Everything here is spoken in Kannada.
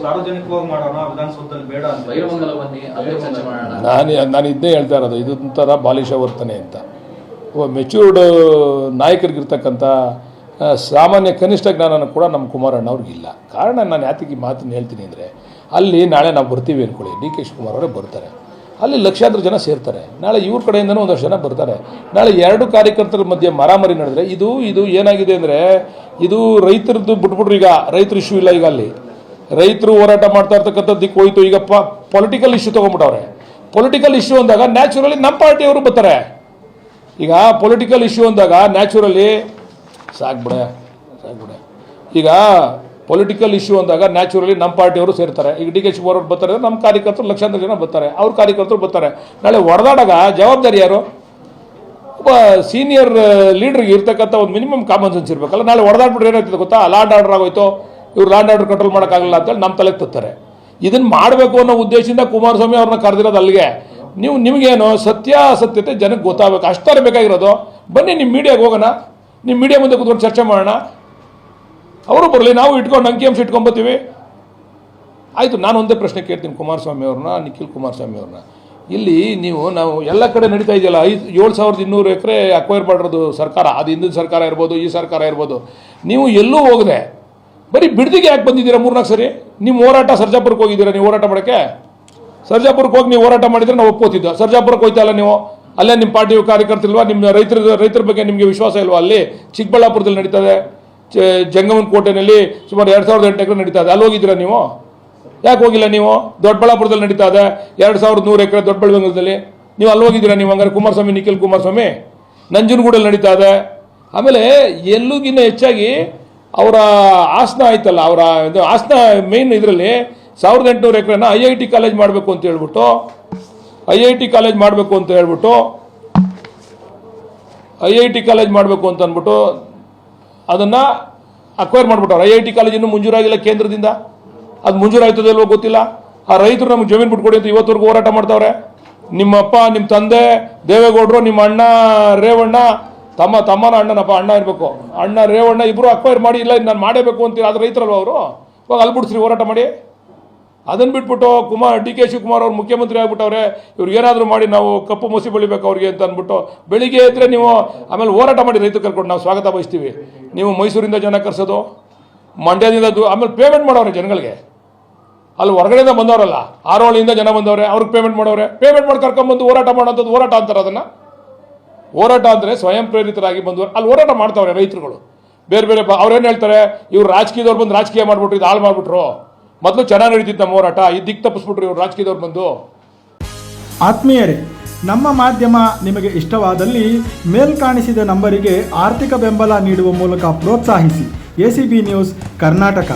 ಸಾರ್ವಜನಿಕವಾಗಿ ಮಾಡೋಣ, ವಿಧಾನಸೌಧದಲ್ಲಿ ಬೇಡ ಅಂತ ನಾನು ಇದನ್ನೇ ಹೇಳ್ತಾ ಇರೋದು. ಇದೊಂಥರ ಬಾಲಿಶ ವರ್ತನೆ ಅಂತ. ಮೆಚ್ಯೂರ್ಡ್ ನಾಯಕರಿಗಿರ್ತಕ್ಕಂಥ ಸಾಮಾನ್ಯ ಕನಿಷ್ಠ ಜ್ಞಾನನೂ ಕೂಡ ನಮ್ಮ ಕುಮಾರಣ್ಣ ಅವ್ರಿಗಿಲ್ಲ. ಕಾರಣ ನಾನು ಯಾತಕ್ಕೆ ಈ ಮಾತನ್ನು ಹೇಳ್ತೀನಿ ಅಂದರೆ, ಅಲ್ಲಿ ನಾಳೆ ನಾವು ಬರ್ತೀವಿ ಅಂದ್ಕೊಳ್ಳಿ, ಡಿ ಕೆ ಶಿವಕುಮಾರ್ ಅವರೇ ಬರ್ತಾರೆ, ಅಲ್ಲಿ ಲಕ್ಷಾಂತರ ಜನ ಸೇರ್ತಾರೆ. ನಾಳೆ ಇವ್ರ ಕಡೆಯಿಂದನೂ ಒಂದಷ್ಟು ಜನ ಬರ್ತಾರೆ. ನಾಳೆ ಎರಡು ಕಾರ್ಯಕರ್ತರ ಮಧ್ಯೆ ಮಾರಾಮಾರಿ ನಡೆದ್ರೆ ಇದು ಏನಾಗಿದೆ ಅಂದರೆ, ಇದು ರೈತರದ್ದು ಬಿಟ್ಬಿಟ್ರು. ಈಗ ರೈತರ ಇಶ್ಯೂ ಇಲ್ಲ. ಈಗ ಅಲ್ಲಿ ರೈತರು ಹೋರಾಟ ಮಾಡ್ತಾ ಇರ್ತಕ್ಕಂಥದ್ದಕ್ಕೆ ಹೋಯ್ತು. ಈಗ ಪೊಲಿಟಿಕಲ್ ಇಶ್ಯೂ ತೊಗೊಂಡ್ಬಿಟ್ಟವ್ರೆ. ಪೊಲಿಟಿಕಲ್ ಇಶ್ಯೂ ಅಂದಾಗ ನ್ಯಾಚುರಲಿ ನಮ್ಮ ಪಾರ್ಟಿಯವರು ಬರ್ತಾರೆ. ಈಗ ಪೊಲಿಟಿಕಲ್ ಇಶ್ಯೂ ಅಂದಾಗ ನ್ಯಾಚುರಲಿ ಸಾಕ್ಬಿಡೆ. ಈಗ ಪೊಲಿಟಿಕಲ್ ಇಶ್ಯೂ ಅಂದಾಗ ನ್ಯಾಚುರಲಿ ನಮ್ಮ ಪಾರ್ಟಿಯವರು ಸೇರ್ತಾರೆ. ಈಗ ಡಿ ಕೆ ಶಿವಕುಮಾರ್ ಅವರು ಬರ್ತಾರೆ, ನಮ್ಮ ಕಾರ್ಯಕರ್ತರು ಲಕ್ಷಾಂತರ ಜನ ಬರ್ತಾರೆ, ಅವ್ರ ಕಾರ್ಯಕರ್ತರು ಬರ್ತಾರೆ. ನಾಳೆ ಹೊಡೆದಾಡಾಗ ಜವಾಬ್ದಾರಿ ಯಾರು? ಒಬ್ಬ ಸೀನಿಯರ್ ಲೀಡ್ರಿಗೆ ಇರ್ತಕ್ಕಂಥ ಒಂದು ಮಿನಿಮಮ್ ಕಾಮನ್ ಸೆನ್ಸ್ ಇರಬೇಕಲ್ಲ. ನಾಳೆ ಹೊಡೆದಾಡ್ಬಿಟ್ರೆ ಏನಾಗ್ತದೆ ಗೊತ್ತಾ? ಲಾಂಡ್ ಆರ್ಡರ್ ಆಗೋಯ್ತು, ಇವ್ರು ಲಾಂಡ್ ಆರ್ಡರ್ ಕಂಟ್ರೋಲ್ ಮಾಡೋಕ್ಕಾಗಲ್ಲ ಅಂತೇಳಿ ನಮ್ಮ ತಲೆಗೆ ತತ್ತಾರೆ. ಇದನ್ನು ಮಾಡಬೇಕು ಅನ್ನೋ ಉದ್ದೇಶದಿಂದ ಕುಮಾರಸ್ವಾಮಿ ಅವ್ರನ್ನ ಕರೆದಿರೋದು ಅಲ್ಲಿಗೆ. ನಿಮಗೇನು ಸತ್ಯಾಸತ್ಯತೆ ಜನಕ್ಕೆ ಗೊತ್ತಾಗಬೇಕು, ಅಷ್ಟೇ ಬೇಕಾಗಿರೋದು. ಬನ್ನಿ ನಿಮ್ಮ ಮೀಡಿಯಾಗೆ ಹೋಗೋಣ, ನಿಮ್ಮ ಮೀಡಿಯಾ ಮುಂದೆ ಕೂತ್ಕೊಂಡು ಚರ್ಚೆ ಮಾಡೋಣ. ಅವರು ಬರಲಿ, ನಾವು ಇಟ್ಕೊಂಡು ಅಂಕಿಅಂಶ ಇಟ್ಕೊಂಬತ್ತೀವಿ. ಆಯಿತು. ನಾನು ಒಂದೇ ಪ್ರಶ್ನೆ ಕೇಳ್ತೀನಿ ಕುಮಾರಸ್ವಾಮಿ ಅವ್ರನ್ನ, ನಿಖಿಲ್ ಕುಮಾರಸ್ವಾಮಿ ಅವ್ರನ್ನ. ಇಲ್ಲಿ ನಾವು ಎಲ್ಲ ಕಡೆ ನಡೀತಾ ಇದೆಯಲ್ಲ, 7,200 ಎಕರೆ ಅಕ್ವೈರ್ ಮಾಡಿರೋದು ಸರ್ಕಾರ, ಅದು ಹಿಂದಿನ ಸರ್ಕಾರ ಇರ್ಬೋದು, ಈ ಸರ್ಕಾರ ಇರ್ಬೋದು. ನೀವು ಎಲ್ಲೂ ಹೋಗದೆ ಬರೀ ಬಿಡದಿಗೆ ಯಾಕೆ ಬಂದಿದ್ದೀರಾ 3-4 ಸರಿ? ನಿಮ್ಮ ಹೋರಾಟ ಸರ್ಜಾಪುರಕ್ಕೆ ಹೋಗಿದ್ದೀರಾ ನೀವು ಹೋರಾಟ ಮಾಡೋಕ್ಕೆ? ಸರ್ಜಾಪುರಕ್ಕೆ ಹೋಗಿ ನೀವು ಹೋರಾಟ ಮಾಡಿದರೆ ನಾವು ಒಪ್ಕೋತಿದ್ದೋ. ಸರ್ಜಾಪುರಕ್ಕೆ ಹೋಯ್ತಾ ಇಲ್ಲ ನೀವು? ಅಲ್ಲೇ ನಿಮ್ಮ ಪಾರ್ಟಿ ಕಾರ್ಯಕರ್ತರಿಲ್ವಾ? ನಿಮ್ಮ ರೈತರ ಬಗ್ಗೆ ನಿಮಗೆ ವಿಶ್ವಾಸ ಇಲ್ವಾ? ಅಲ್ಲಿ ಚಿಕ್ಕಬಳ್ಳಾಪುರದಲ್ಲಿ ನಡೀತದೆ, ಜಂಗಮನ ಕೋಟೆಯಲ್ಲಿ ಸುಮಾರು 2,008 ಎಕರೆ ನಡೀತಾ ಇದೆ. ಅಲ್ಲಿ ಹೋಗಿದ್ದೀರಾ ನೀವು? ಯಾಕೆ ಹೋಗಿಲ್ಲ ನೀವು? ದೊಡ್ಡಬಳ್ಳಾಪುರದಲ್ಲಿ ನಡೀತಾ ಇದೆ 2,100 ಎಕರೆ ದೊಡ್ಡಬಳ್ಳಾಪುರದಲ್ಲಿ. ನೀವು ಅಲ್ಲಿ ಹೋಗಿದ್ದೀರಾ ನೀವು? ಹಂಗಾರೆ ಕುಮಾರಸ್ವಾಮಿ, ನಿಖಿಲ್ ಕುಮಾರಸ್ವಾಮಿ. ನಂಜನಗೂಡಲ್ಲಿ ನಡೀತಾ ಇದೆ. ಆಮೇಲೆ ಎಲ್ಲೂಗಿನ್ನ ಹೆಚ್ಚಾಗಿ ಅವರ ಹಾಸನ ಆಯ್ತಲ್ಲ, ಅವರ ಇದು ಹಾಸನ ಮೇನ್ ಇದರಲ್ಲಿ 1,800 ಎಕರೆನ IIT ಕಾಲೇಜ್ ಮಾಡಬೇಕು ಅಂತ ಹೇಳ್ಬಿಟ್ಟು IIT ಕಾಲೇಜ್ ಮಾಡಬೇಕು ಅಂತ ಅಂದ್ಬಿಟ್ಟು ಅದನ್ನು ಅಕ್ವೈರ್ ಮಾಡಿಬಿಟ್ಟವ್ರು. IIT ಕಾಲೇಜ್ ಇನ್ನೂ ಮಂಜೂರಾಗಿಲ್ಲ ಕೇಂದ್ರದಿಂದ. ಅದು ಮಂಜೂರಾಯ್ತದೆ ಇಲ್ವೋ ಗೊತ್ತಿಲ್ಲ. ಆ ರೈತರು ನಮ್ಗೆ ಜಮೀನು ಬಿಟ್ಕೊಡಿ ಅಂತ ಇವತ್ತವರೆಗೂ ಹೋರಾಟ ಮಾಡ್ತಾವ್ರೆ. ನಿಮ್ಮಪ್ಪ, ನಿಮ್ಮ ತಂದೆ ದೇವೇಗೌಡರು, ನಿಮ್ಮ ಅಣ್ಣ ರೇವಣ್ಣ, ತಮ್ಮನ ಅಣ್ಣನಪ್ಪ, ಅಣ್ಣ ಇರಬೇಕು, ಅಣ್ಣ ರೇವಣ್ಣ ಇಬ್ಬರು ಅಕ್ವೈರ್ ಮಾಡಿ, ಇಲ್ಲ ನಾನು ಮಾಡೇಬೇಕು ಅಂತೀವಿ. ಅದು ರೈತರಲ್ವ ಅವರು? ಇವಾಗ ಅಲ್ಲಿ ಬಿಡಿಸ್ರಿ ಹೋರಾಟ ಮಾಡಿ. ಅದನ್ನು ಬಿಟ್ಬಿಟ್ಟು ಡಿ ಕೆ ಶಿವಕುಮಾರ್ ಅವ್ರು ಮುಖ್ಯಮಂತ್ರಿ ಆಗ್ಬಿಟ್ಟವ್ರೆ, ಇವ್ರಿಗೆ ಏನಾದರೂ ಮಾಡಿ ನಾವು ಕಪ್ಪು ಮಸಿ ಬೆಳಿಬೇಕು ಅವ್ರಿಗೆ ಅಂತ ಅಂದ್ಬಿಟ್ಟು ಬೆಳಿಗ್ಗೆ ಇದ್ದರೆ ನೀವು ಆಮೇಲೆ ಹೋರಾಟ ಮಾಡಿ ರೈತರು ಕರ್ಕೊಂಡು ನಾವು ಸ್ವಾಗತ ಬಯಸ್ತೀವಿ. ನೀವು ಮೈಸೂರಿಂದ ಜನ ಕರ್ಸೋದು, ಮಂಡ್ಯದಿಂದ ಆಮೇಲೆ ಪೇಮೆಂಟ್ ಮಾಡೋರೆ ಜನಗಳಿಗೆ. ಅಲ್ಲಿ ಹೊರಗಡೆಯಿಂದ ಬಂದವರಲ್ಲ, ಆರೋಳಿಯಿಂದ ಜನ ಬಂದವ್ರೆ, ಅವ್ರಿಗೆ ಪೇಮೆಂಟ್ ಮಾಡೋರೆ. ಪೇಮೆಂಟ್ ಮಾಡಿ ಕರ್ಕೊಂಡ್ಬಂದು ಹೋರಾಟ ಮಾಡೋಂಥದ್ದು ಹೋರಾಟ ಅಂತಾರೆ. ಅದನ್ನು ಹೋರಾಟ ಅಂದರೆ ಸ್ವಯಂ ಪ್ರೇರಿತರಾಗಿ ಬಂದವರು ಅಲ್ಲಿ ಹೋರಾಟ ಮಾಡ್ತಾವ್ರೆ ರೈತರುಗಳು. ಬೇರೆ ಅವ್ರೇನು ಹೇಳ್ತಾರೆ, ಇವ್ರು ರಾಜಕೀಯದವ್ರು ಬಂದು ರಾಜಕೀಯ ಮಾಡಿಬಿಟ್ರು, ಇದು ಹಾಳು ಮಾಡಿಬಿಟ್ರು. ಮೊದಲು ಚೆನ್ನಾಗಿ ನಡೀತಿತ್ತು ನಮ್ಮ ಹೋರಾಟ, ಈ ದಿಕ್ಕು ತಪ್ಪಿಸ್ಬಿಟ್ರು ಇವ್ರು ರಾಜಕೀಯದವ್ರು ಬಂದು. ಆತ್ಮೀಯರೇ, ನಮ್ಮ ಮಾಧ್ಯಮ ನಿಮಗೆ ಇಷ್ಟವಾದಲ್ಲಿ ಮೇಲ್ಕಾಣಿಸಿದ ನಂಬರಿಗೆ ಆರ್ಥಿಕ ಬೆಂಬಲ ನೀಡುವ ಮೂಲಕ ಪ್ರೋತ್ಸಾಹಿಸಿ. ACB news Karnataka.